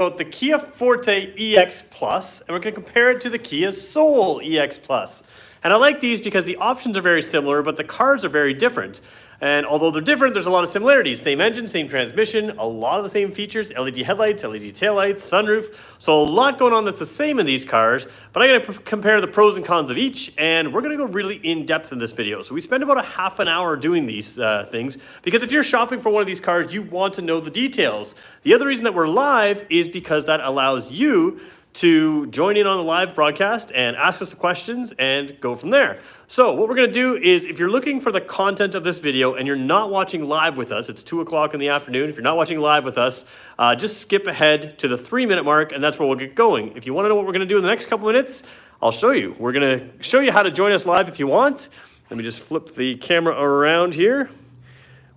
about the Kia Forte EX Plus, and we're going to compare it to the Kia Soul EX Plus. And I like these because the options are very similar, but the cars are very different. And although they're different, there's a lot of similarities. Same engine, same transmission, a lot of the same features, LED headlights, LED taillights, sunroof. So a lot going on that's the same in these cars, but I'm gonna compare the pros and cons of each, and we're gonna go really in depth in this video. So we spend about a half an hour doing these things, because if you're shopping for one of these cars, you want to know the details. The other reason that we're live is because that allows you to join in on the live broadcast and ask us the questions and go from there. So what we're going to do is, if you're looking for the content of this video and you're not watching live with us, it's 2 o'clock in the afternoon. If you're not watching live with us, just skip ahead to the 3-minute mark, and that's where we'll get going. If you want to know what we're going to do in the next couple minutes, I'll show you. We're going to show you how to join us live if you want. Let me just flip the camera around here.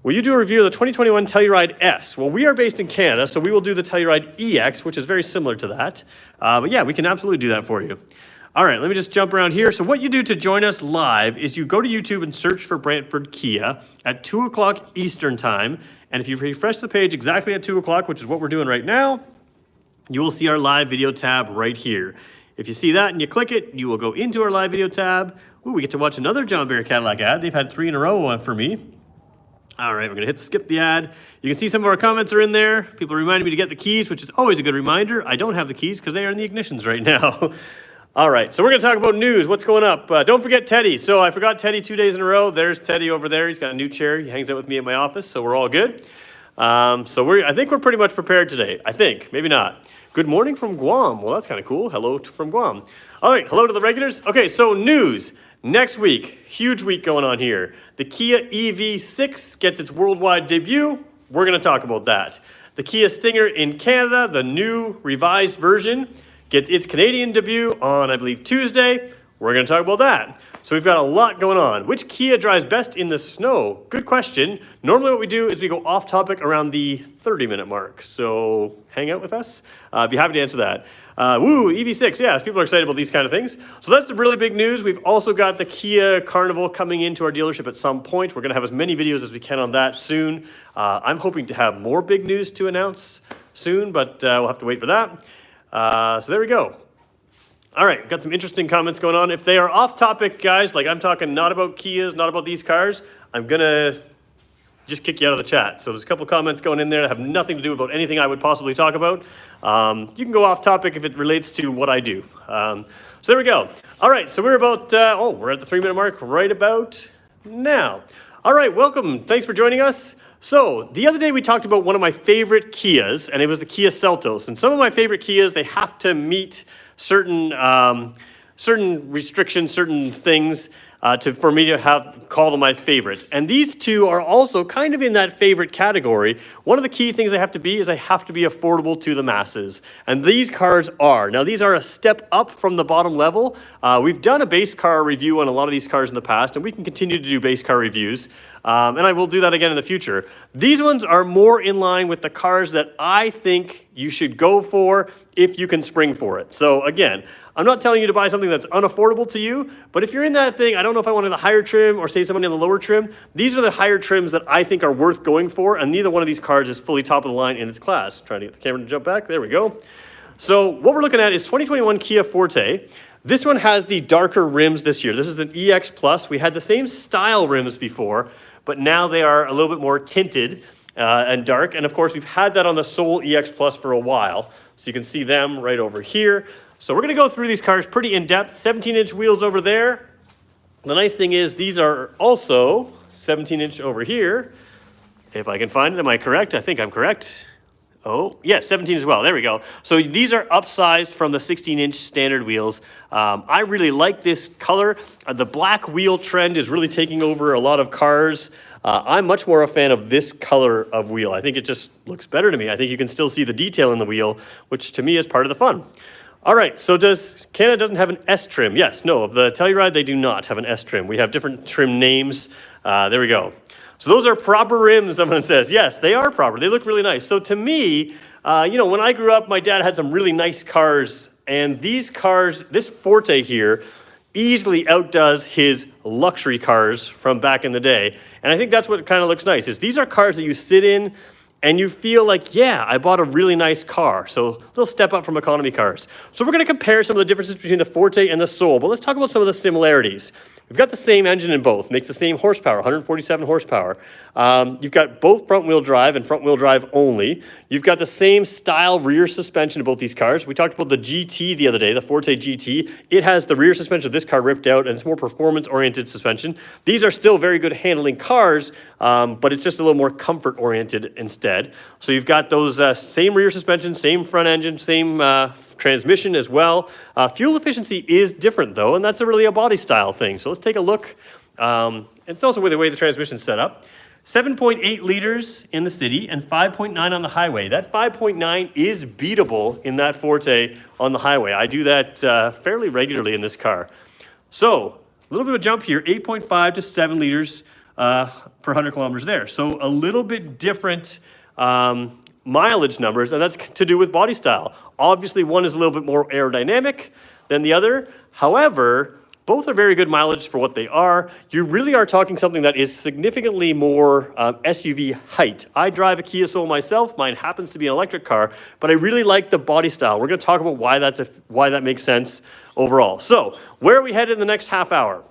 Will you do a review of the 2021 Telluride S? Well, we are based in Canada, so we will do the Telluride EX, which is very similar to that. But yeah, we can absolutely do that for you. All right, let me just jump around here. So what you do to join us live is you go to YouTube and search for Brantford Kia at 2 o'clock Eastern time. And if you refresh the page exactly at 2 o'clock, which is what we're doing right now, you will see our live video tab right here. If you see that and you click it, you will go into our live video tab. Ooh, we get to watch another John Bear Cadillac ad. They've had 3 in a row for me. All right, we're gonna skip the ad. You can see some of our comments are in there. People reminded me to get the keys, which is always a good reminder. I don't have the keys because they are in the ignitions right now. All right, so we're gonna talk about news, what's going up. Don't forget Teddy. So I forgot Teddy 2 days in a row. There's Teddy over there. He's got a new chair. He hangs out with me at my office, so we're all good. I think we're pretty much prepared today. I think, maybe not. Good morning from Guam. Well, that's kind of cool. Hello from Guam. All right, hello to the regulars. Okay, so news. Next week, huge week going on here. The Kia EV6 gets its worldwide debut. We're going to talk about that. The Kia Stinger in Canada, the new revised version, gets its Canadian debut on, I believe, Tuesday. We're going to talk about that. So we've got a lot going on. Which Kia drives best in the snow? Good question. Normally what we do is we go off topic around the 30-minute mark. So hang out with us. I'd be happy to answer that. Woo, EV6, yes, people are excited about these kind of things. So that's the really big news. We've also got the Kia Carnival coming into our dealership at some point. We're gonna have as many videos as we can on that soon. I'm hoping to have more big news to announce soon, but we'll have to wait for that. So there we go. All right, got some interesting comments going on. If they are off topic, guys, like I'm talking not about Kias, not about these cars, I'm gonna just kick you out of the chat. So there's a couple comments going in there that have nothing to do about anything I would possibly talk about. You can go off topic if it relates to what I do. So there we go. All right, so we're about, we're at the 3-minute mark right about now. All right, welcome. Thanks for joining us. So the other day we talked about one of my favorite Kias, and it was the Kia Seltos. And some of my favorite Kias, they have to meet certain restrictions, certain things for me to call them my favorite. And these two are also kind of in that favorite category. One of the key things they have to be is they have to be affordable to the masses. And these cars are. Now these are a step up from the bottom level. We've done a base car review on a lot of these cars in the past, and we can continue to do base car reviews. And I will do that again in the future. These ones are more in line with the cars that I think you should go for if you can spring for it. So again, I'm not telling you to buy something that's unaffordable to you, but if you're in that thing, I don't know if I wanted the higher trim or save some money on the lower trim. These are the higher trims that I think are worth going for, and neither one of these cars is fully top of the line in its class. Trying to get the camera to jump back. There we go. So what we're looking at is 2021 Kia Forte. This one has the darker rims this year. This is an EX Plus. We had the same style rims before, but now they are a little bit more tinted and dark. And of course, we've had that on the Soul EX Plus for a while. So you can see them right over here. So we're gonna go through these cars pretty in depth. 17-inch wheels over there. The nice thing is these are also 17-inch over here. If I can find it, am I correct? I think I'm correct. Oh, yeah, 17 as well. There we go. So these are upsized from the 16-inch standard wheels. I really like this color. The black wheel trend is really taking over a lot of cars. I'm much more a fan of this color of wheel. I think it just looks better to me. I think you can still see the detail in the wheel, which to me is part of the fun. All right, so Canada doesn't have an S trim? Yes, no, of the Telluride, they do not have an S trim. We have different trim names. There we go. So those are proper rims, someone says. Yes, they are proper. They look really nice. So to me, when I grew up, my dad had some really nice cars, and these cars, this Forte here, easily outdoes his luxury cars from back in the day. And I think that's what kind of looks nice, is these are cars that you sit in and you feel like, yeah, I bought a really nice car. So a little step up from economy cars. So we're going to compare some of the differences between the Forte and the Soul, but let's talk about some of the similarities. We've got the same engine in both, makes the same horsepower, 147 horsepower. You've got both front-wheel drive and front-wheel drive only. You've got the same style rear suspension in both these cars. We talked about the GT the other day, the Forte GT. It has the rear suspension of this car ripped out, and it's more performance-oriented suspension. These are still very good handling cars, but it's just a little more comfort-oriented instead. So you've got those same rear suspension, same front engine, same transmission as well. Fuel efficiency is different though, and that's really a body style thing. So let's take a look. It's also the way the transmission is set up. 7.8 liters in the city and 5.9 on the highway. That 5.9 is beatable in that Forte on the highway. I do that fairly regularly in this car. So a little bit of a jump here, 8.5 to 7 liters per 100 kilometers there. So a little bit different mileage numbers, and that's to do with body style. Obviously, one is a little bit more aerodynamic than the other. However, both are very good mileage for what they are. You really are talking something that is significantly more SUV height. I drive a Kia Soul myself. Mine happens to be an electric car, but I really like the body style. We're going to talk about why that makes sense overall. So, where are we headed in the next half hour?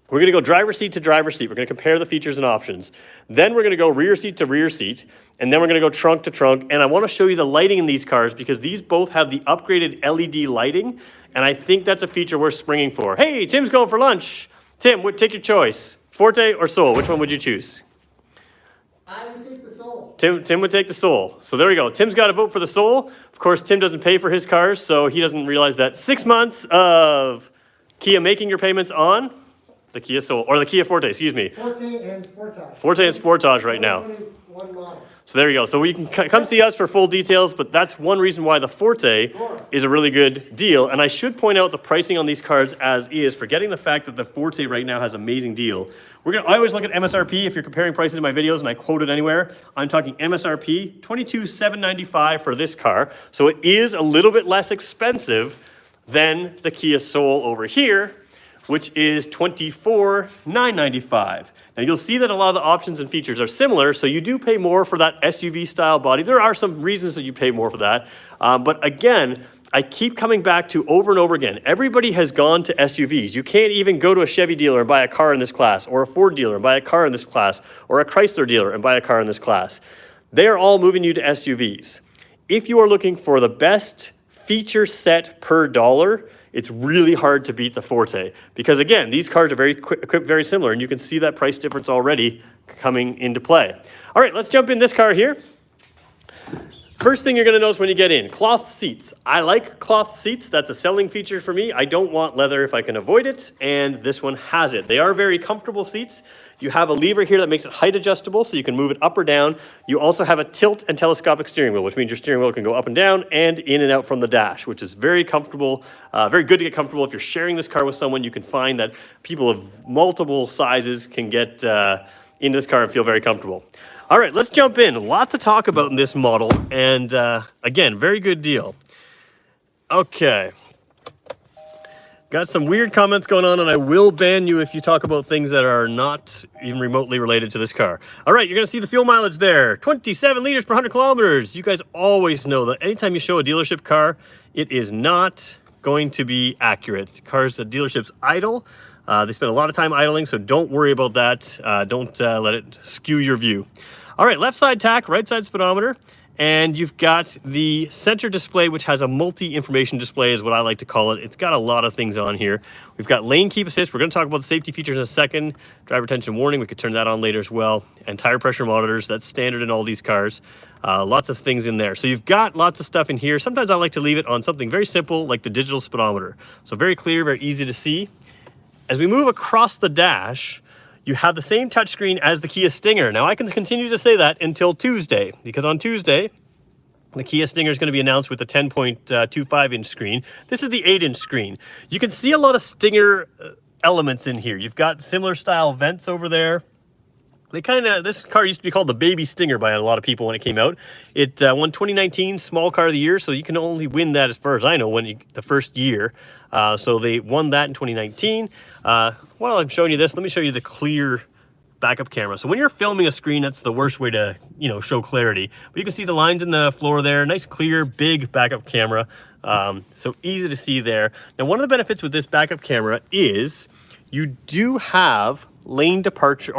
We're going to go driver's seat to driver's seat. We're going to compare the features and options. Then we're going to go rear seat to rear seat. And then we're going to go trunk to trunk. And I want to show you the lighting in these cars because these both have the upgraded LED lighting. And I think that's a feature we're springing for. Hey, Tim's going for lunch. Tim, take your choice. Forte or Soul? Which one would you choose? I would take the Soul. Tim would take the Soul. So there we go. Tim's got to vote for the Soul. Of course, Tim doesn't pay for his cars, so he doesn't realize that 6 months of Kia making your payments on the Kia Soul, or the Kia Forte, excuse me. Forte and Sportage. Forte and Sportage right now. 2021 models. So there you go. So you can come see us for full details, but that's one reason why the Forte is a really good deal. And I should point out the pricing on these cars as is, forgetting the fact that the Forte right now has an amazing deal. I always look at MSRP if you're comparing prices in my videos and I quote it anywhere. I'm talking MSRP, $22,795 for this car. So it is a little bit less expensive than the Kia Soul over here, which is $24,995. Now you'll see that a lot of the options and features are similar, so you do pay more for that SUV style body. There are some reasons that you pay more for that, but again, I keep coming back to over and over again, everybody has gone to SUVs. You can't even go to a Chevy dealer and buy a car in this class, or a Ford dealer and buy a car in this class, or a Chrysler dealer and buy a car in this class. They're all moving you to SUVs. If you are looking for the best feature set per dollar, it's really hard to beat the Forte because, again, these cars are equipped very similar, and you can see that price difference already coming into play. All right, let's jump in this car here. First thing you're going to notice when you get in, cloth seats. I like cloth seats. That's a selling feature for me. I don't want leather if I can avoid it, and this one has it. They are very comfortable seats. You have a lever here that makes it height adjustable, so you can move it up or down. You also have a tilt and telescopic steering wheel, which means your steering wheel can go up and down and in and out from the dash, which is very comfortable, very good to get comfortable. If you're sharing this car with someone, you can find that people of multiple sizes can get into this car and feel very comfortable. All right, let's jump in. A lot to talk about in this model, and again, very good deal. Okay. Got some weird comments going on, and I will ban you if you talk about things that are not even remotely related to this car. All right, you're going to see the fuel mileage there. 27 liters per 100 kilometers. You guys always know that anytime you show a dealership car, it is not going to be accurate. The dealership's idle. They spend a lot of time idling, so don't worry about that. Don't let it skew your view. All right, left side tach, right side speedometer. And you've got the center display, which has a multi-information display is what I like to call it. It's got a lot of things on here. We've got lane keep assist. We're going to talk about the safety features in a second. Driver attention warning, we could turn that on later as well. And tire pressure monitors, that's standard in all these cars. Lots of things in there. So you've got lots of stuff in here. Sometimes I like to leave it on something very simple like the digital speedometer. So very clear, very easy to see. As we move across the dash, you have the same touchscreen as the Kia Stinger. Now, I can continue to say that until Tuesday, because on Tuesday, the Kia Stinger is going to be announced with a 10.25-inch screen. This is the 8-inch screen. You can see a lot of Stinger elements in here. You've got similar style vents over there. This car used to be called the Baby Stinger by a lot of people when it came out. It won 2019 Small Car of the Year, so you can only win that, as far as I know, the first year. So they won that in 2019. While I'm showing you this, let me show you the clear backup camera. So when you're filming a screen, that's the worst way to, show clarity. But you can see the lines in the floor there, nice, clear, big backup camera. So easy to see there. Now, one of the benefits with this backup camera is you do have lane departure,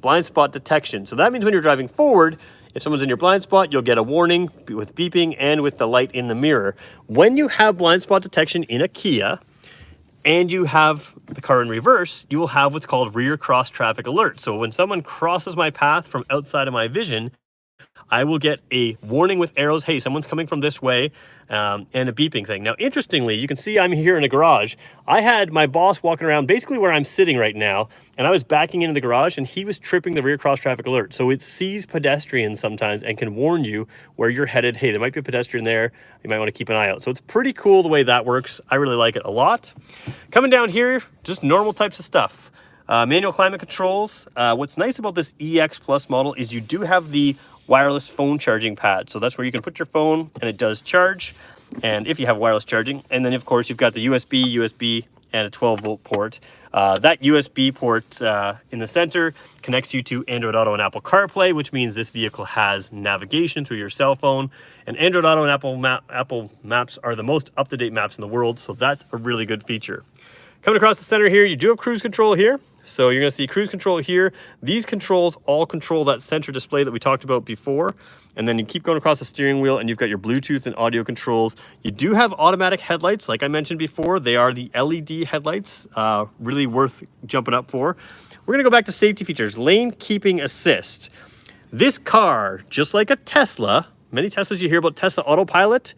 blind spot detection. So that means when you're driving forward, if someone's in your blind spot, you'll get a warning with beeping and with the light in the mirror. When you have blind spot detection in a Kia and you have the car in reverse, you will have what's called rear cross traffic alert. So when someone crosses my path from outside of my vision, I will get a warning with arrows, hey, someone's coming from this way, and a beeping thing. Now, interestingly, you can see I'm here in a garage. I had my boss walking around basically where I'm sitting right now, and I was backing into the garage, and he was tripping the rear cross traffic alert. So it sees pedestrians sometimes and can warn you where you're headed. Hey, there might be a pedestrian there. You might want to keep an eye out. So it's pretty cool the way that works. I really like it a lot. Coming down here, just normal types of stuff. Manual climate controls. What's nice about this EX Plus model is you do have the wireless phone charging pad. So that's where you can put your phone and it does charge. And if you have wireless charging, and then of course you've got the USB, and a 12-volt port. That USB port in the center connects you to Android Auto and Apple CarPlay, which means this vehicle has navigation through your cell phone. And Android Auto and Apple Maps are the most up-to-date maps in the world, so that's a really good feature. Coming across the center here, you do have cruise control here. So you're going to see cruise control here. These controls all control that center display that we talked about before. And then you keep going across the steering wheel and you've got your Bluetooth and audio controls. You do have automatic headlights, like I mentioned before. They are the LED headlights, really worth jumping up for. We're going to go back to safety features. Lane keeping assist. This car, just like a Tesla, many Teslas you hear about Tesla Autopilot,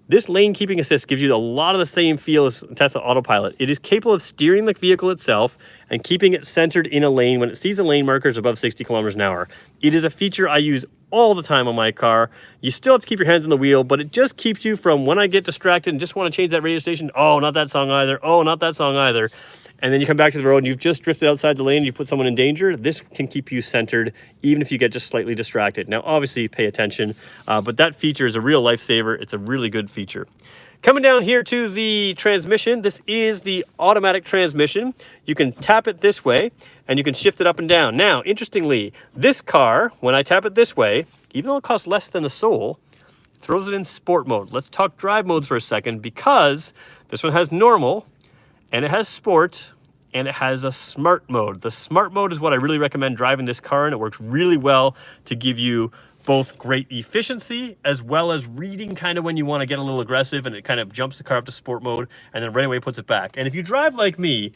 this lane keeping assist gives you a lot of the same feel as Tesla Autopilot. It is capable of steering the vehicle itself and keeping it centered in a lane when it sees the lane markers above 60 kilometers an hour. It is a feature I use all the time on my car. You still have to keep your hands on the wheel, but it just keeps you from when I get distracted and just want to change that radio station. Oh, not that song either. Oh, not that song either. And then you come back to the road and you've just drifted outside the lane and you've put someone in danger. This can keep you centered even if you get just slightly distracted. Now, obviously, pay attention, but that feature is a real lifesaver. It's a really good feature. Coming down here to the transmission, this is the automatic transmission. You can tap it this way and you can shift it up and down. Now, interestingly, this car, when I tap it this way, even though it costs less than the Soul, throws it in sport mode. Let's talk drive modes for a second, because this one has normal, and it has sport, and it has a smart mode. The smart mode is what I really recommend driving this car, and it works really well to give you both great efficiency as well as reading kind of when you want to get a little aggressive, and it kind of jumps the car up to sport mode and then right away puts it back. And if you drive like me,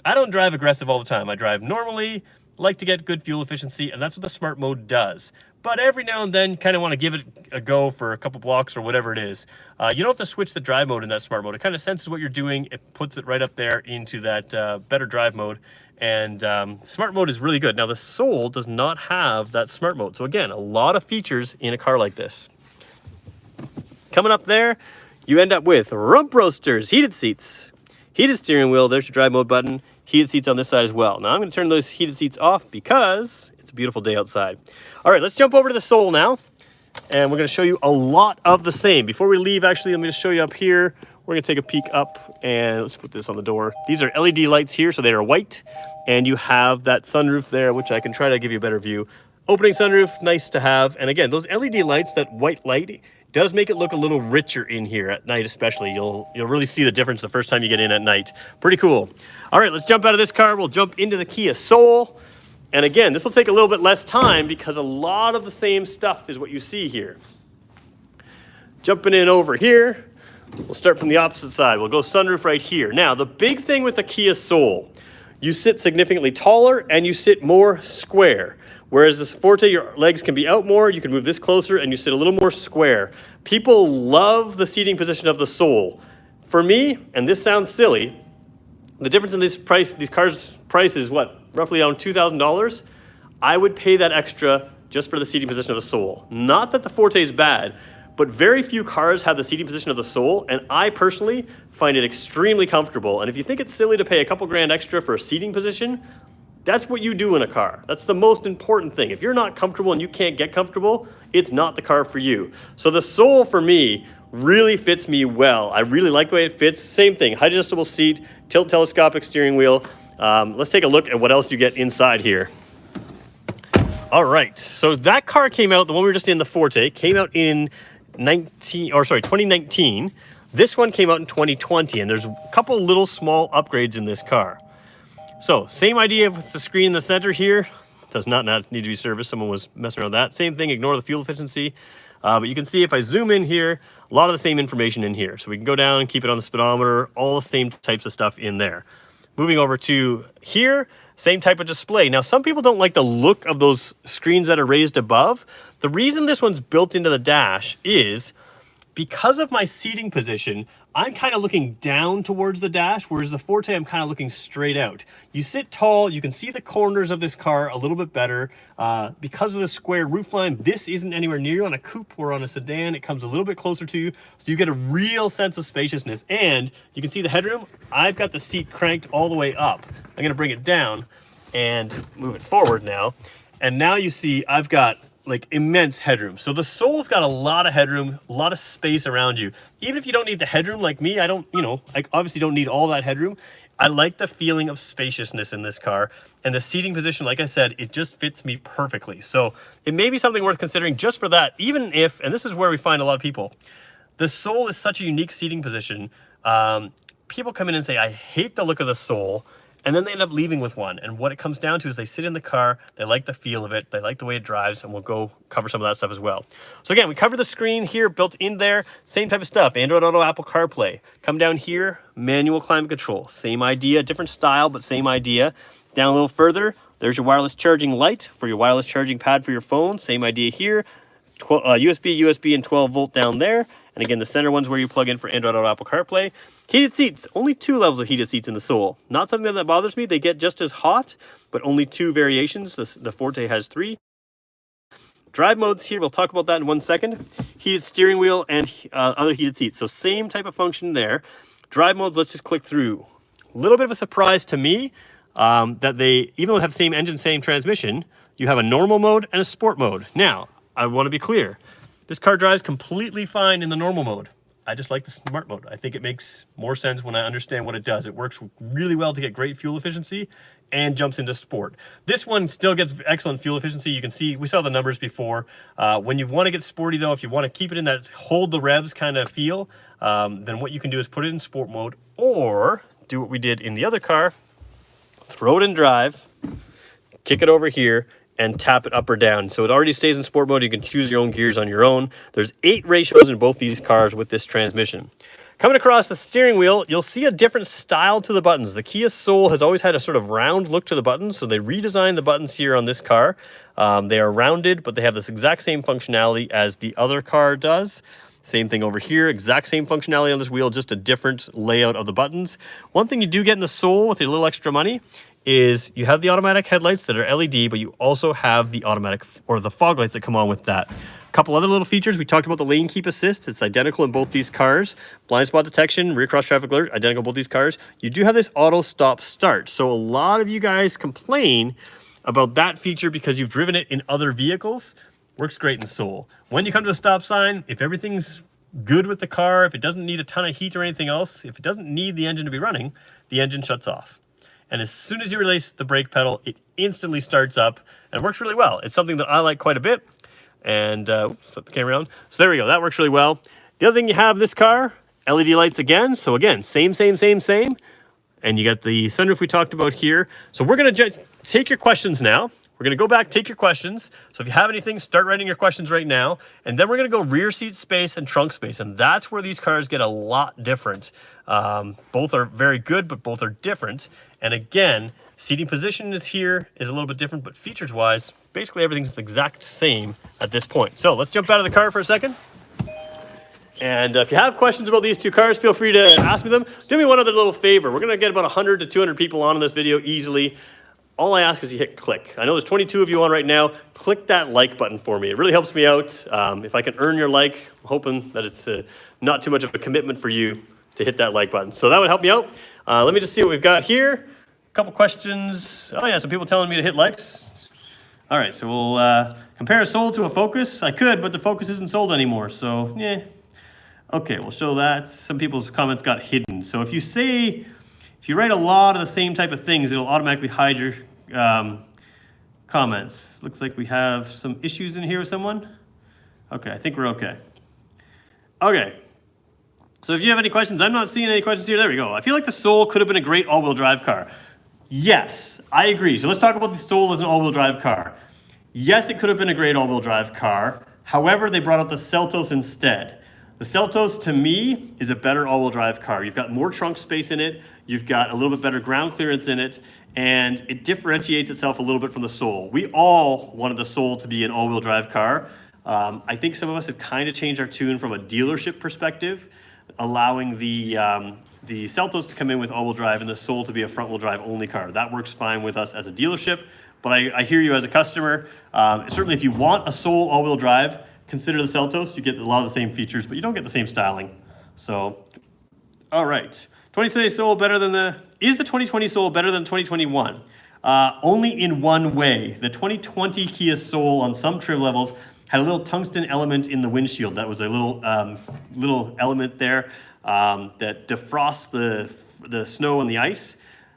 I don't drive aggressive all the time. I drive normally, like to get good fuel efficiency, and that's what the smart mode does. But every now and then, you kind of want to give it a go for a couple blocks or whatever it is. You don't have to switch the drive mode in that smart mode. It kind of senses what you're doing. It puts it right up there into that better drive mode. And smart mode is really good. Now, the Soul does not have that smart mode. So again, a lot of features in a car like this. Coming up there, you end up with rump roasters, heated seats, heated steering wheel. There's your drive mode button. Heated seats on this side as well. Now, I'm going to turn those heated seats off because it's a beautiful day outside. All right, let's jump over to the Soul now, and we're going to show you a lot of the same. Before we leave, actually, let me just show you up here. We're going to take a peek up, and let's put this on the door. These are LED lights here, so they are white, and you have that sunroof there, which I can try to give you a better view. Opening sunroof, nice to have. And again, those LED lights, that white light, does make it look a little richer in here at night especially. You'll really see the difference the first time you get in at night. Pretty cool. All right, let's jump out of this car. We'll jump into the Kia Soul. And again, this will take a little bit less time because a lot of the same stuff is what you see here. Jumping in over here, we'll start from the opposite side. We'll go sunroof right here. Now, the big thing with the Kia Soul, you sit significantly taller and you sit more square. Whereas this Forte, your legs can be out more, you can move this closer, and you sit a little more square. People love the seating position of the Soul. For me, and this sounds silly, the difference in these cars' price is what? Roughly around $2,000. I would pay that extra just for the seating position of the Soul. Not that the Forte is bad, but very few cars have the seating position of the Soul, and I personally find it extremely comfortable. And if you think it's silly to pay a couple grand extra for a seating position, that's what you do in a car. That's the most important thing. If you're not comfortable and you can't get comfortable, it's not the car for you. So the Soul, for me, really fits me well. I really like the way it fits. Same thing, height adjustable seat, tilt telescopic steering wheel. Let's take a look at what else you get inside here. All right, so that car came out, the one we were just in, the Forte, came out in 2019. This one came out in 2020, and there's a couple little small upgrades in this car. So, same idea with the screen in the center here. Does not need to be serviced. Someone was messing around with that. Same thing, ignore the fuel efficiency. But you can see if I zoom in here, a lot of the same information in here. So we can go down and keep it on the speedometer, all the same types of stuff in there. Moving over to here, same type of display. Now, some people don't like the look of those screens that are raised above. The reason this one's built into the dash is because of my seating position, I'm kind of looking down towards the dash, whereas the Forte, I'm kind of looking straight out. You sit tall, you can see the corners of this car a little bit better. Because of the square roofline, this isn't anywhere near you. On a coupe or on a sedan, it comes a little bit closer to you, so you get a real sense of spaciousness. And you can see the headroom. I've got the seat cranked all the way up. I'm gonna bring it down and move it forward now. And now you see I've got like immense headroom. So the Soul's got a lot of headroom, a lot of space around you. Even if you don't need the headroom like me, I obviously don't need all that headroom. I like the feeling of spaciousness in this car, and the seating position, like I said, it just fits me perfectly. So it may be something worth considering just for that, even if, and this is where we find a lot of people, the Soul is such a unique seating position. People come in and say, I hate the look of the Soul, and then they end up leaving with one. And what it comes down to is they sit in the car, they like the feel of it, they like the way it drives, and we'll go cover some of that stuff as well. So again, we covered the screen here, built in there, same type of stuff, Android Auto, Apple CarPlay. Come down here, manual climate control. Same idea, different style, but same idea. Down a little further, there's your wireless charging light for your wireless charging pad for your phone. Same idea here. USB, and 12 volt down there. And again, the center one's where you plug in for Android Auto, Apple CarPlay. Heated seats, only 2 levels of heated seats in the Soul. Not something that bothers me. They get just as hot, but only 2 variations. The Forte has 3. Drive modes here, we'll talk about that in 1 second. Heated steering wheel and other heated seats. So same type of function there. Drive modes, let's just click through. A little bit of a surprise to me that they, even though they have same engine, same transmission, you have a normal mode and a sport mode. Now, I want to be clear. This car drives completely fine in the normal mode. I just like the smart mode. I think it makes more sense when I understand what it does. It works really well to get great fuel efficiency and jumps into sport. This one still gets excellent fuel efficiency. You can see, we saw the numbers before. When you want to get sporty though, if you want to keep it in that hold the revs kind of feel, then what you can do is put it in sport mode or do what we did in the other car, throw it in drive, kick it over here, and tap it up or down. So it already stays in sport mode. You can choose your own gears on your own. There's 8 ratios in both these cars with this transmission. Coming across the steering wheel, you'll see a different style to the buttons. The Kia Soul has always had a sort of round look to the buttons, so they redesigned the buttons here on this car. They are rounded, but they have this exact same functionality as the other car does. Same thing over here, exact same functionality on this wheel, just a different layout of the buttons. One thing you do get in the Soul with a little extra money is you have the automatic headlights that are LED, but you also have the automatic or the fog lights that come on with that. A couple other little features. We talked about the lane keep assist. It's identical in both these cars. Blind spot detection, rear cross traffic alert, identical in both these cars. You do have this auto stop start. So a lot of you guys complain about that feature because you've driven it in other vehicles. Works great in the Soul. When you come to a stop sign, if everything's good with the car, if it doesn't need a ton of heat or anything else, if it doesn't need the engine to be running, the engine shuts off. And as soon as you release the brake pedal, it instantly starts up and it works really well. It's something that I like quite a bit. And flip the camera around. So there we go. That works really well. The other thing you have in this car, LED lights again. So again, same. And you got the sunroof we talked about here. So we're going to take your questions now. We're going to go back, take your questions. So if you have anything, start writing your questions right now. And then we're going to go rear seat space and trunk space. And that's where these cars get a lot different. Both are very good, but both are different. And again, seating position is a little bit different, but features-wise, basically everything's the exact same at this point. So let's jump out of the car for a second. And if you have questions about these 2 cars, feel free to ask me them. Do me one other little favor. We're going to get about 100 to 200 people on in this video easily. All I ask is you hit click. I know there's 22 of you on right now. Click that like button for me. It really helps me out. If I can earn your like, I'm hoping that it's not too much of a commitment for you to hit that like button. So that would help me out. Let me just see what we've got here. A couple questions. Oh yeah, some people telling me to hit likes. All right, so we'll compare a Soul to a Focus. I could, but the Focus isn't sold anymore, so yeah. Okay, we'll show that. Some people's comments got hidden. So if you write a lot of the same type of things, it'll automatically hide your comments. Looks like we have some issues in here with someone. Okay, I think we're okay. Okay. So if you have any questions, I'm not seeing any questions here. There we go. I feel like the Soul could have been a great all-wheel drive car. Yes, I agree. So let's talk about the Soul as an all-wheel drive car. Yes, it could have been a great all-wheel drive car. However, they brought out the Seltos instead. The Seltos, to me, is a better all-wheel drive car. You've got more trunk space in it, you've got a little bit better ground clearance in it, and it differentiates itself a little bit from the Soul. We all wanted the Soul to be an all-wheel drive car. I think some of us have kind of changed our tune from a dealership perspective, allowing the Seltos to come in with all-wheel drive and the Soul to be a front-wheel drive only car. That works fine with us as a dealership, but I hear you as a customer. Certainly if you want a Soul all-wheel drive, consider the Seltos. You get a lot of the same features, but you don't get the same styling. So, all right. 2020 Soul better than is the 2020 Soul better than 2021? Only in one way. The 2020 Kia Soul on some trim levels had a little tungsten element in the windshield. That was a little element there that defrosts the snow and the ice.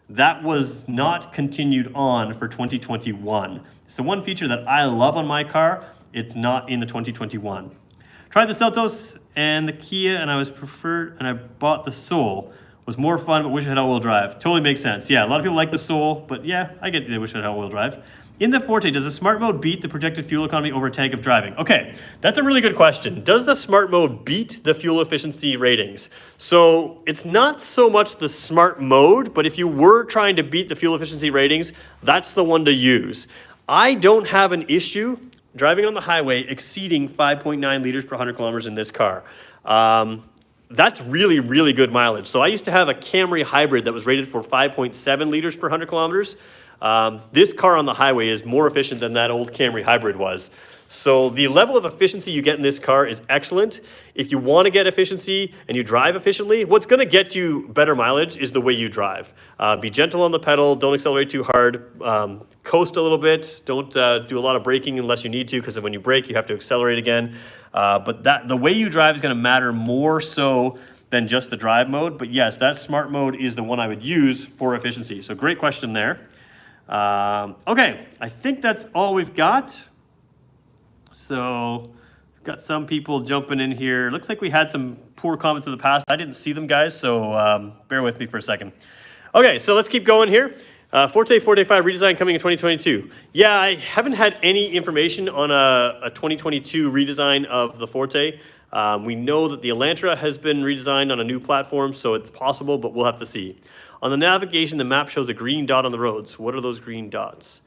That was not continued on for 2021. It's the one feature that I love on my car. It's not in the 2021. Tried the Seltos and the Kia, and I bought the Soul. Was more fun, but wish it had all-wheel drive. Totally makes sense. Yeah, a lot of people like the Soul, but yeah, I get they wish it had all-wheel drive. In the Forte, does the smart mode beat the projected fuel economy over a tank of driving? Okay, that's a really good question. Does the smart mode beat the fuel efficiency ratings? So it's not so much the smart mode, but if you were trying to beat the fuel efficiency ratings, that's the one to use. I don't have an issue driving on the highway exceeding 5.9 liters per 100 kilometers in this car. That's really, really good mileage. So I used to have a Camry hybrid that was rated for 5.7 liters per 100 kilometers. This car on the highway is more efficient than that old Camry hybrid was. So the level of efficiency you get in this car is excellent. If you want to get efficiency and you drive efficiently, what's going to get you better mileage is the way you drive. Be gentle on the pedal, don't accelerate too hard, coast a little bit, don't do a lot of braking unless you need to, because when you brake you have to accelerate again. But the way you drive is going to matter more so than just the drive mode. But yes, that smart mode is the one I would use for efficiency. So great question there. Okay, I think that's all we've got. So we've got some people jumping in here. Looks like we had some poor comments in the past. I didn't see them, guys, so bear with me for a second. Okay, so let's keep going here. Forte 5 redesign coming in 2022. Yeah, I haven't had any information on a 2022 redesign of the Forte. We know that the Elantra has been redesigned on a new platform, so it's possible, but we'll have to see. On the navigation, the map shows a green dot on the roads. What are those green dots?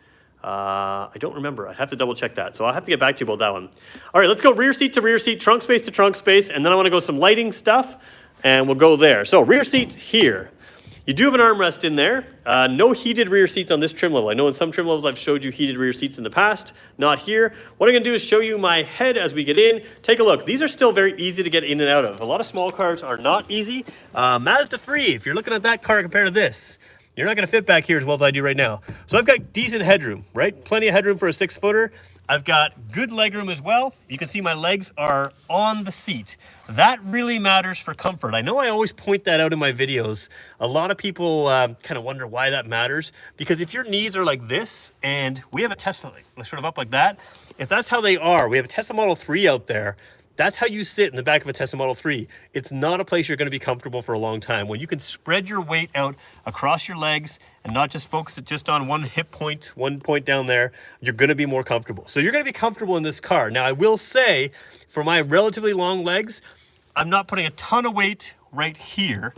I don't remember. I have to double check that. So I'll have to get back to you about that one. All right, let's go rear seat to rear seat, trunk space to trunk space, and then I want to go some lighting stuff, and we'll go there. So rear seat here. You do have an armrest in there. No heated rear seats on this trim level. I know in some trim levels I've showed you heated rear seats in the past, not here. What I'm gonna do is show you my head as we get in. Take a look. These are still very easy to get in and out of. A lot of small cars are not easy. Mazda 3, if you're looking at that car compared to this, you're not gonna fit back here as well as I do right now. So I've got decent headroom, right? Plenty of headroom for a 6-footer. I've got good legroom as well. You can see my legs are on the seat. That really matters for comfort. I know I always point that out in my videos. A lot of people kind of wonder why that matters. Because if your knees are like this, and we have a Tesla sort of up like that, if that's how they are, we have a Tesla Model 3 out there, that's how you sit in the back of a Tesla Model 3. It's not a place you're going to be comfortable for a long time. When you can spread your weight out across your legs and not just focus it just on one hip point, one point down there, you're going to be more comfortable. So you're going to be comfortable in this car. Now, I will say, for my relatively long legs, I'm not putting a ton of weight right here.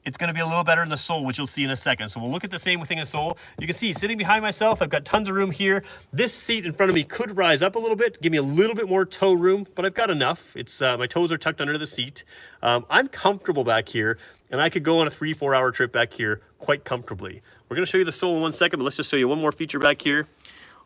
It's going to be a little better in the Soul, which you'll see in a second. So we'll look at the same thing in Soul. You can see sitting behind myself, I've got tons of room here. This seat in front of me could rise up a little bit, give me a little bit more toe room, but I've got enough. It's my toes are tucked under the seat. I'm comfortable back here, and I could go on a 3-4 hour trip back here quite comfortably. We're going to show you the Soul in one second, but let's just show you one more feature back here.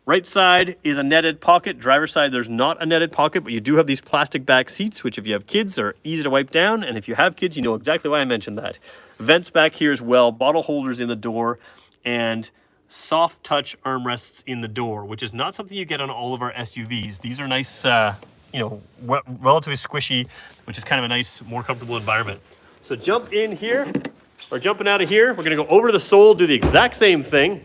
Right side is a netted pocket. Driver's side, there's not a netted pocket, but you do have these plastic back seats, which if you have kids are easy to wipe down. And if you have kids, you know exactly why I mentioned that. Vents back here as well, bottle holders in the door, and soft touch armrests in the door, which is not something you get on all of our SUVs. These are nice, relatively squishy, which is kind of a nice, more comfortable environment. So jump in here, or jumping out of here. We're gonna go over to the Soul, do the exact same thing.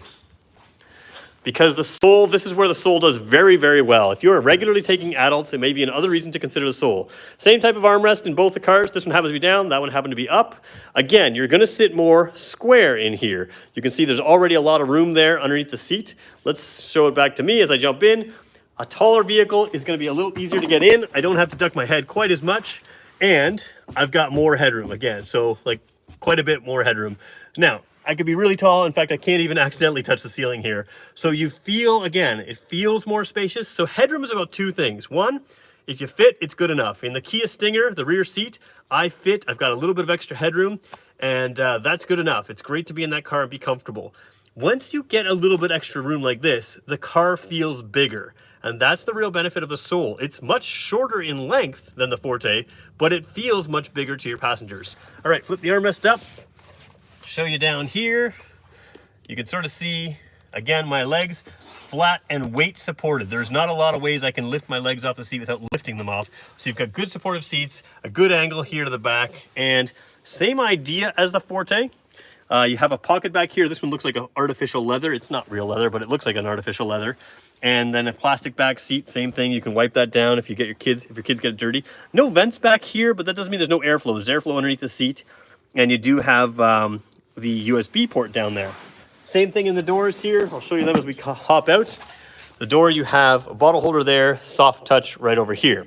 because the sole, this is where the sole does very, very well. If you're regularly taking adults, it may be another reason to consider the sole. Same type of armrest in both the cars. This one happens to be down, that one happened to be up. Again, you're gonna sit more square in here. You can see there's already a lot of room there underneath the seat. Let's show it back to me as I jump in. A taller vehicle is gonna be a little easier to get in. I don't have to duck my head quite as much, and I've got more headroom again. So like quite a bit more headroom. Now, I could be really tall. In fact, I can't even accidentally touch the ceiling here. So you feel, again, it feels more spacious. So headroom is about two things. One, if you fit, it's good enough. In the Kia Stinger, the rear seat, I fit. I've got a little bit of extra headroom, and that's good enough. It's great to be in that car and be comfortable. Once you get a little bit extra room like this, the car feels bigger. And that's the real benefit of the Soul. It's much shorter in length than the Forte, but it feels much bigger to your passengers. All right, flip the armrest up. Show you down here. You can sort of see, again, my legs flat and weight supported. There's not a lot of ways I can lift my legs off the seat without lifting them off. So you've got good supportive seats, a good angle here to the back, and same idea as the Forte. You have a pocket back here. This one looks like an artificial leather. It's not real leather, but it looks like an artificial leather. And then a plastic back seat, same thing. You can wipe that down if your kids get it dirty. No vents back here, but that doesn't mean there's no airflow. There's airflow underneath the seat, and you do have the USB port down there. Same thing in the doors here. I'll show you them as we hop out. The door, you have a bottle holder there, soft touch right over here.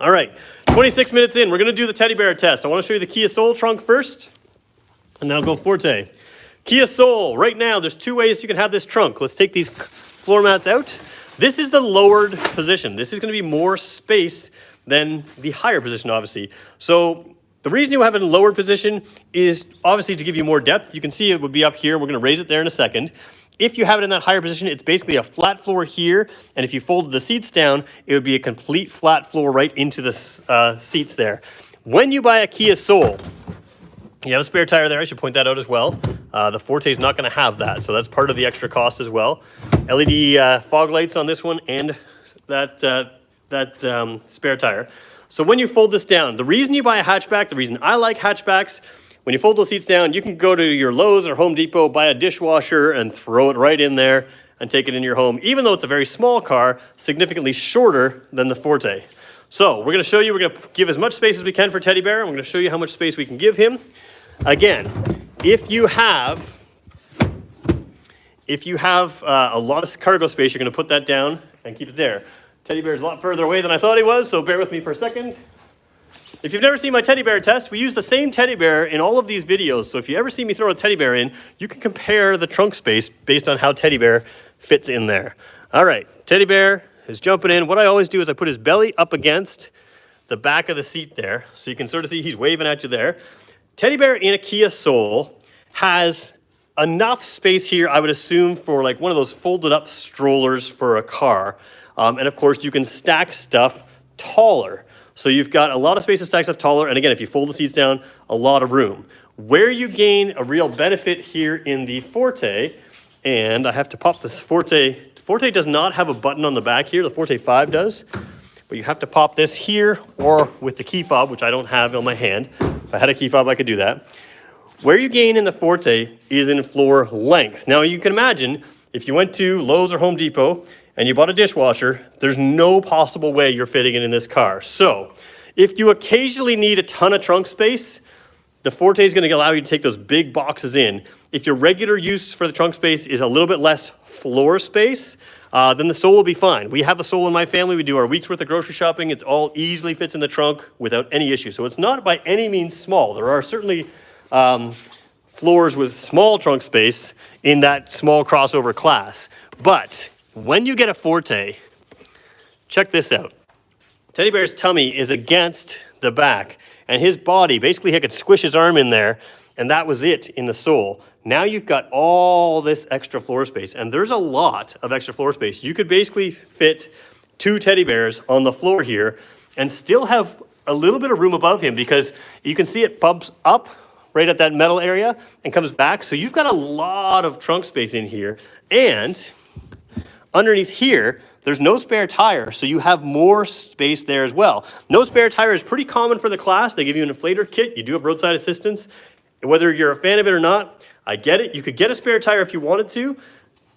All right, 26 minutes in, we're gonna do the teddy bear test. I wanna show you the Kia Soul trunk first, and then I'll go Forte. Kia Soul, right now, there's two ways you can have this trunk. Let's take these floor mats out. This is the lowered position. This is gonna be more space than the higher position, obviously. So the reason you have it in lower position is obviously to give you more depth. You can see it would be up here. We're gonna raise it there in a second. If you have it in that higher position, it's basically a flat floor here. And if you folded the seats down, it would be a complete flat floor right into the seats there. When you buy a Kia Soul, you have a spare tire there. I should point that out as well. The Forte is not gonna have that. So that's part of the extra cost as well. LED fog lights on this one and that spare tire. So when you fold this down, the reason you buy a hatchback, the reason I like hatchbacks, when you fold those seats down, you can go to your Lowe's or Home Depot, buy a dishwasher and throw it right in there and take it in your home, even though it's a very small car, significantly shorter than the Forte. So we're gonna show you, we're gonna give as much space as we can for Teddy Bear, and we're gonna show you how much space we can give him. Again, if you have a lot of cargo space, you're gonna put that down and keep it there. Teddy Bear is a lot further away than I thought he was, so bear with me for a second. If you've never seen my teddy bear test, we use the same teddy bear in all of these videos. So if you ever see me throw a teddy bear in, you can compare the trunk space based on how teddy bear fits in there. All right, teddy bear is jumping in. What I always do is I put his belly up against the back of the seat there. So you can sort of see he's waving at you there. Teddy bear in a Kia Soul has enough space here, I would assume, for like one of those folded up strollers for a car. And of course, you can stack stuff taller. So you've got a lot of space to stack stuff taller. And again, if you fold the seats down, a lot of room. Where you gain a real benefit here in the Forte, and I have to pop this Forte. Forte does not have a button on the back here. The Forte 5 does. But you have to pop this here or with the key fob, which I don't have on my hand. If I had a key fob, I could do that. Where you gain in the Forte is in floor length. Now you can imagine if you went to Lowe's or Home Depot and you bought a dishwasher, there's no possible way you're fitting it in this car. So if you occasionally need a ton of trunk space, the Forte is gonna allow you to take those big boxes in. If your regular use for the trunk space is a little bit less floor space, then the Soul will be fine. We have a Soul in my family. We do our week's worth of grocery shopping. It's all easily fits in the trunk without any issue. So it's not by any means small. There are certainly floors with small trunk space in that small crossover class. But when you get a Forte, check this out. Teddy Bear's tummy is against the back, and his body, basically he could squish his arm in there, and that was it in the Soul. Now you've got all this extra floor space, and there's a lot of extra floor space. You could basically fit 2 teddy bears on the floor here and still have a little bit of room above him, because you can see it bumps up right at that metal area and comes back. So you've got a lot of trunk space in here, and underneath here, there's no spare tire, so you have more space there as well. No spare tire is pretty common for the class. They give you an inflator kit. You do have roadside assistance. Whether you're a fan of it or not, I get it. You could get a spare tire if you wanted to.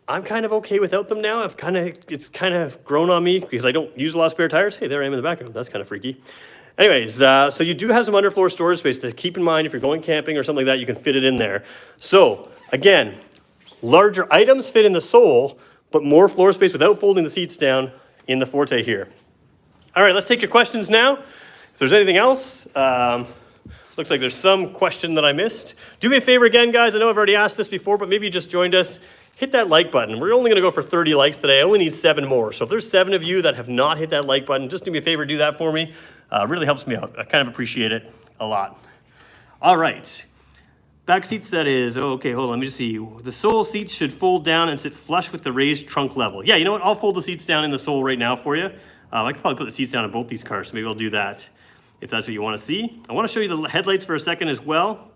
I'm kind of okay without them now. It's kind of grown on me because I don't use a lot of spare tires. Hey, there I am in the background. That's kind of freaky. Anyways, so you do have some underfloor storage space to keep in mind if you're going camping or something like that, you can fit it in there. So again, larger items fit in the Soul, but more floor space without folding the seats down in the Forte here. All right, let's take your questions now. If there's anything else, looks like there's some question that I missed. Do me a favor again, guys. I know I've already asked this before, but maybe you just joined us. Hit that like button. We're only gonna go for 30 likes today. I only need 7 more. So if there's 7 of you that have not hit that like button, just do me a favor, do that for me. Really helps me out. I kind of appreciate it a lot. All right. Back seats, that is, oh, okay, hold on, let me just see. The Soul seats should fold down and sit flush with the raised trunk level. Yeah, you know what? I'll fold the seats down in the Soul right now for you. I could probably put the seats down in both these cars, so maybe I'll do that if that's what you want to see. I want to show you the headlights for a second as well.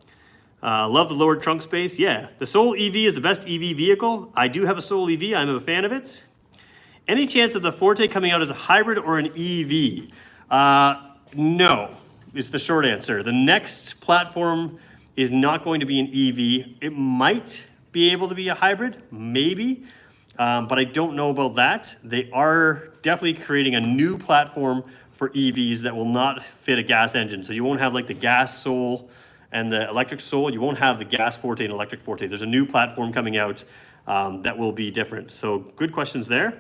Love the lowered trunk space. Yeah, the Soul EV is the best EV vehicle. I do have a Soul EV. I'm a fan of it. Any chance of the Forte coming out as a hybrid or an EV? No, is the short answer. The next platform is not going to be an EV. It might be able to be a hybrid, maybe, but I don't know about that. They are definitely creating a new platform for EVs that will not fit a gas engine. So you won't have like the gas Soul and the electric Soul. You won't have the gas Forte and electric Forte. There's a new platform coming out that will be different. So good questions there.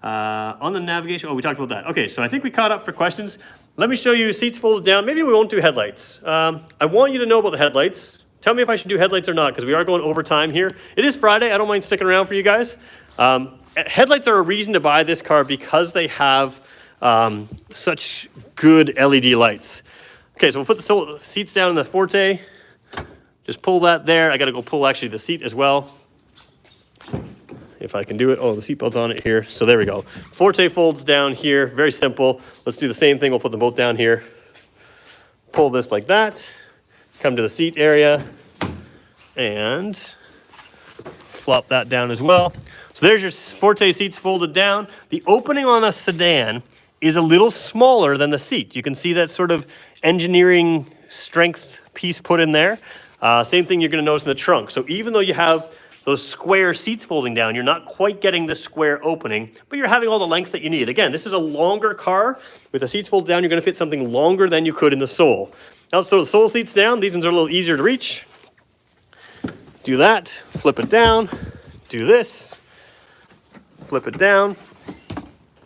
On the navigation, oh, we talked about that. Okay, so I think we caught up for questions. Let me show you seats folded down. Maybe we won't do headlights. I want you to know about the headlights. Tell me if I should do headlights or not, because we are going over time here. It is Friday. I don't mind sticking around for you guys. Headlights are a reason to buy this car because they have such good LED lights. Okay, so we'll put the seats down in the Forte. Just pull that there. I got to go pull actually the seat as well. If I can do it. Oh, the seatbelt's on it here. So there we go. Forte folds down here. Very simple. Let's do the same thing. We'll put them both down here. Pull this like that. Come to the seat area. And flop that down as well. So there's your Forte seats folded down. The opening on a sedan is a little smaller than the seat. You can see that sort of engineering strength piece put in there. Same thing you're going to notice in the trunk. So even though you have those square seats folding down, you're not quite getting the square opening, but you're having all the length that you need. Again, this is a longer car. With the seats folded down, you're going to fit something longer than you could in the Soul. Now let's throw the Soul seats down. These ones are a little easier to reach. Do that, flip it down, do this, flip it down.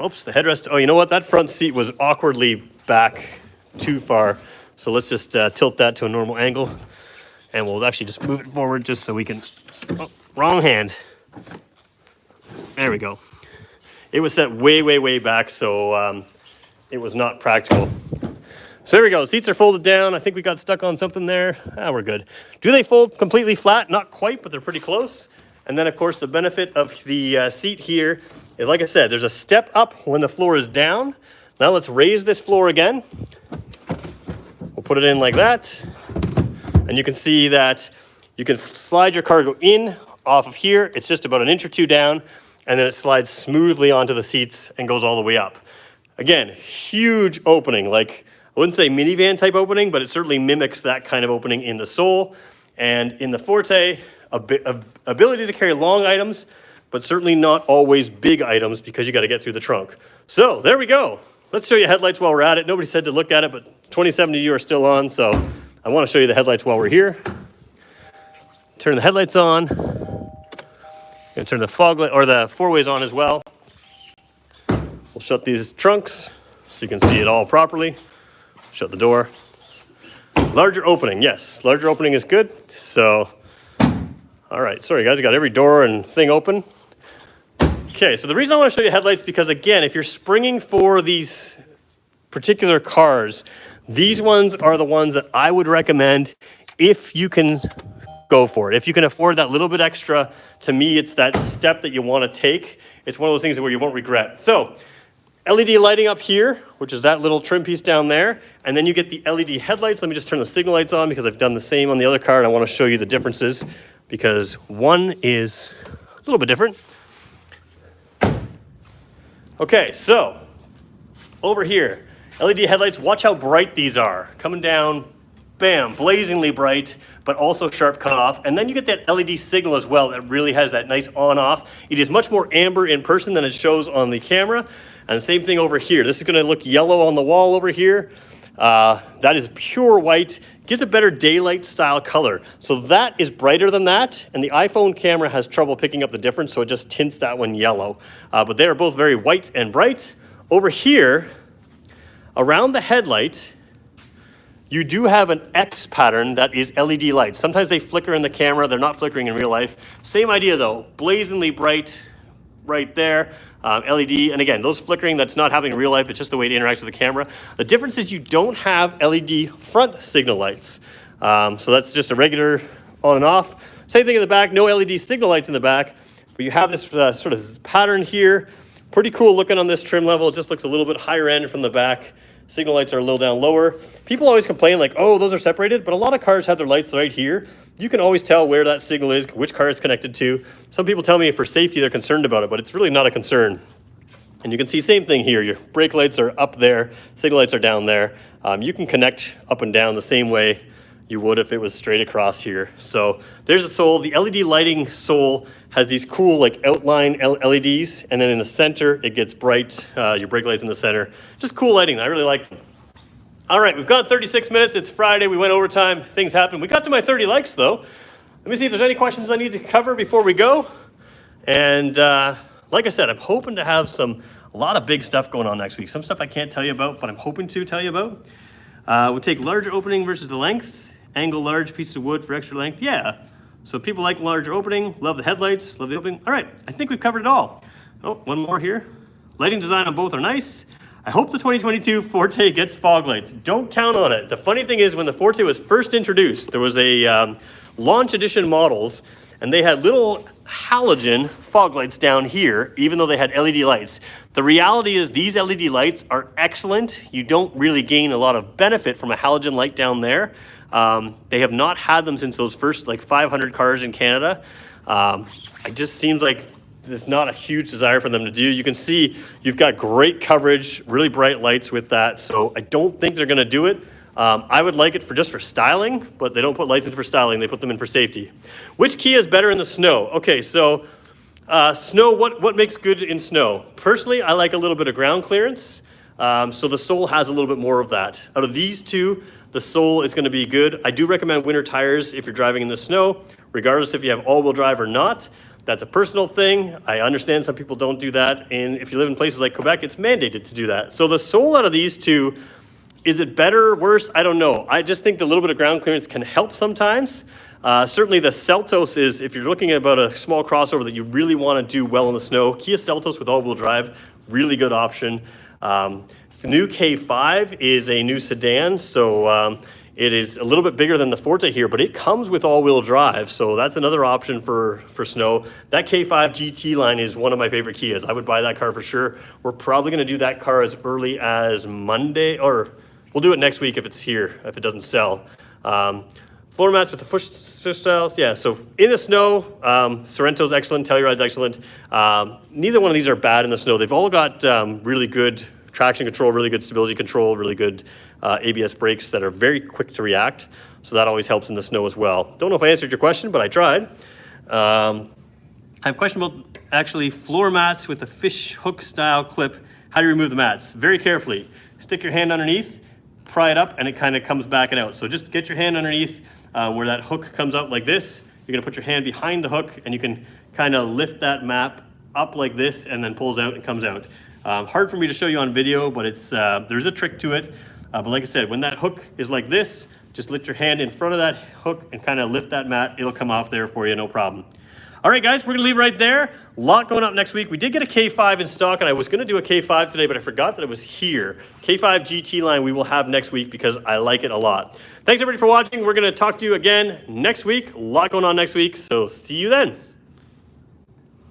Oops, the headrest. Oh, you know what? That front seat was awkwardly back too far. So let's just tilt that to a normal angle. And we'll actually just move it forward just so we can... Oh, wrong hand. There we go. It was set way, way, way back, so it was not practical. So there we go. Seats are folded down. I think we got stuck on something there. We're good. Do they fold completely flat? Not quite, but they're pretty close. And then, of course, the benefit of the seat here is, like I said, there's a step up when the floor is down. Now let's raise this floor again. We'll put it in like that. And you can see that you can slide your cargo in off of here. It's just about an inch or two down, and then it slides smoothly onto the seats and goes all the way up. Again, huge opening. Like, I wouldn't say minivan type opening, but it certainly mimics that kind of opening in the Soul. And in the Forte, ability to carry long items, but certainly not always big items because you got to get through the trunk. So there we go. Let's show you headlights while we're at it. Nobody said to look at it, but 27 of you are still on, so I want to show you the headlights while we're here. Turn the headlights on. And turn the fog light or the four-ways on as well. We'll shut these trunks so you can see it all properly. Shut the door. Larger opening, yes. Larger opening is good. So, all right. Sorry, guys. I got every door and thing open. Okay, so the reason I want to show you headlights because, again, if you're springing for these particular cars, these ones are the ones that I would recommend if you can go for it. If you can afford that little bit extra, to me, it's that step that you want to take. It's one of those things where you won't regret. So, LED lighting up here, which is that little trim piece down there, and then you get the LED headlights. Let me just turn the signal lights on because I've done the same on the other car, and I want to show you the differences because one is a little bit different. Okay, so over here, LED headlights, watch how bright these are. Coming down bam, blazingly bright, but also sharp cutoff. And then you get that LED signal as well that really has that nice on-off. It is much more amber in person than it shows on the camera. And the same thing over here. This is going to look yellow on the wall over here. That is pure white. Gives a better daylight style color. So that is brighter than that, and the iPhone camera has trouble picking up the difference, so it just tints that one yellow. But they are both very white and bright. Over here, around the headlight, you do have an X pattern that is LED lights. Sometimes they flicker in the camera, they're not flickering in real life. Same idea though, blazingly bright right there. LED, and again, those flickering, that's not happening in real life, it's just the way it interacts with the camera. The difference is you don't have LED front signal lights. So that's just a regular on and off. Same thing in the back, no LED signal lights in the back, but you have this sort of pattern here. Pretty cool looking on this trim level. It just looks a little bit higher end from the back. Signal lights are a little down lower. People always complain like, oh, those are separated, but a lot of cars have their lights right here. You can always tell where that signal is, which car it's connected to. Some people tell me for safety they're concerned about it, but it's really not a concern. And you can see same thing here. Your brake lights are up there, signal lights are down there. You can connect up and down the same way you would if it was straight across here. So there's a Soul. The LED lighting Soul has these cool like outline LEDs, and then in the center it gets bright. Your brake lights in the center. Just cool lighting. I really like them. All right, we've gone 36 minutes. It's Friday. We went overtime. Things happen. We got to my 30 likes though. Let me see if there's any questions I need to cover before we go. And like I said, I'm hoping to have a lot of big stuff going on next week. Some stuff I can't tell you about, but I'm hoping to tell you about. We'll take large opening versus the length. Angle large pieces of wood for extra length. Yeah. So people like large opening, love the headlights, love the opening. All right, I think we've covered it all. Oh, one more here. Lighting design on both are nice. I hope the 2022 Forte gets fog lights. Don't count on it. The funny thing is when the Forte was first introduced, there was a launch edition models, and they had little halogen fog lights down here, even though they had LED lights. The reality is these LED lights are excellent. You don't really gain a lot of benefit from a halogen light down there. They have not had them since those first like 500 cars in Canada. It just seems like there's not a huge desire for them to do. You can see you've got great coverage, really bright lights with that. So I don't think they're gonna do it. I would like it just for styling, but they don't put lights in for styling, they put them in for safety. Which Kia is better in the snow? Okay, so snow, what makes good in snow? Personally, I like a little bit of ground clearance. So the Soul has a little bit more of that. Out of these two, the Soul is going to be good. I do recommend winter tires if you're driving in the snow, regardless if you have all-wheel drive or not. That's a personal thing. I understand some people don't do that. And if you live in places like Quebec, it's mandated to do that. So the Soul out of these two, is it better, worse? I don't know. I just think the little bit of ground clearance can help sometimes. Certainly the Seltos is, if you're looking at about a small crossover that you really want to do well in the snow, Kia Seltos with all-wheel drive, really good option. The new K5 is a new sedan, so it is a little bit bigger than the Forte here, but it comes with all-wheel drive, so that's another option for snow. That K5 GT line is one of my favorite Kias. I would buy that car for sure. We're probably going to do that car as early as Monday, or we'll do it next week if it's here, if it doesn't sell. Floor mats with the foot styles, yeah, so in the snow, Sorrento's excellent, Telluride's excellent. Neither one of these are bad in the snow. They've all got really good traction control, really good stability control, really good ABS brakes that are very quick to react. So that always helps in the snow as well. Don't know if I answered your question, but I tried. I have a question about actually floor mats with the fish hook style clip. How do you remove the mats? Very carefully. Stick your hand underneath, pry it up, and it kind of comes back and out. So just get your hand underneath where that hook comes out like this. You're gonna put your hand behind the hook, and you can kind of lift that mat up like this and then pulls out and comes out. Hard for me to show you on video, but it's there's a trick to it. But like I said, when that hook is like this, just lift your hand in front of that hook and kind of lift that mat. It'll come off there for you, no problem. All right, guys, we're gonna leave right there. A lot going up next week. We did get a K5 in stock, and I was gonna do a K5 today, but I forgot that it was here. K5 GT line we will have next week because I like it a lot. Thanks everybody for watching. We're gonna talk to you again next week. A lot going on next week, so see you then.